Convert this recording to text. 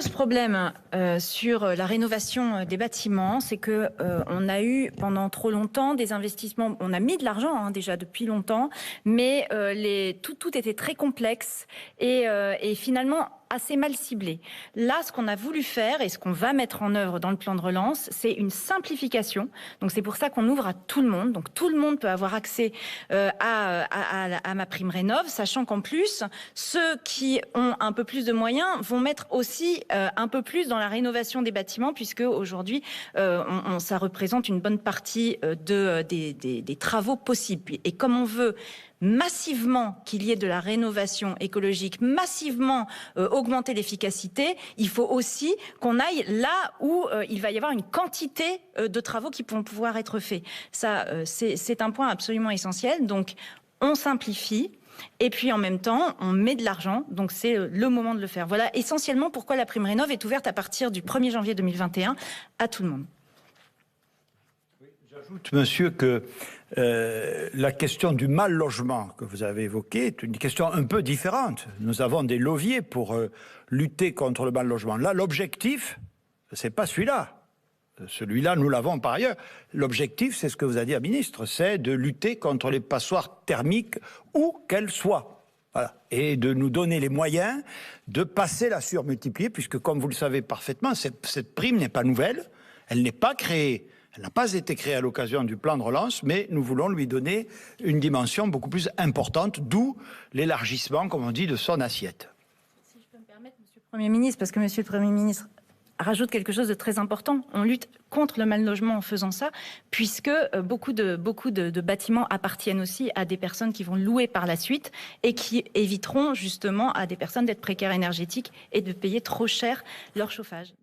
Ce problème sur la rénovation des bâtiments, c'est que on a eu pendant trop longtemps des investissements. On a mis de l'argent déjà depuis longtemps, mais tout était très complexe et finalement assez mal ciblé. Là, ce qu'on a voulu faire et ce qu'on va mettre en œuvre dans le plan de relance, c'est une simplification. Donc c'est pour ça qu'on ouvre à tout le monde. Donc tout le monde peut avoir accès à ma prime rénov', sachant qu'en plus, ceux qui ont un peu plus de moyens vont mettre aussi un peu plus dans la rénovation des bâtiments, puisque aujourd'hui, ça représente une bonne partie des travaux possibles. Et comme on veut massivement qu'il y ait de la rénovation écologique, massivement augmenter l'efficacité, il faut aussi qu'on aille là où il va y avoir une quantité de travaux qui vont pouvoir être faits. Ça, c'est un point absolument essentiel. Donc, on simplifie. Et puis en même temps, on met de l'argent, donc c'est le moment de le faire. Voilà essentiellement pourquoi la prime rénov' est ouverte à partir du 1er janvier 2021 à tout le monde. J'ajoute, monsieur, que la question du mal logement que vous avez évoquée est une question un peu différente. Nous avons des leviers pour lutter contre le mal logement. Là, l'objectif, c'est pas celui-là. Celui-là, nous l'avons par ailleurs. L'objectif, c'est ce que vous a dit la ministre, c'est de lutter contre les passoires thermiques où qu'elles soient. Voilà. Et de nous donner les moyens de passer la surmultiplier, puisque comme vous le savez parfaitement, cette prime n'est pas nouvelle, elle n'est pas créée. Elle n'a pas été créée à l'occasion du plan de relance, mais nous voulons lui donner une dimension beaucoup plus importante, d'où l'élargissement, comme on dit, de son assiette. Si je peux me permettre, Monsieur le Premier ministre, parce que Monsieur le Premier ministre rajoute quelque chose de très important. On lutte contre le mal logement en faisant ça, puisque beaucoup de bâtiments appartiennent aussi à des personnes qui vont louer par la suite et qui éviteront justement à des personnes d'être précaires énergétiques et de payer trop cher leur chauffage.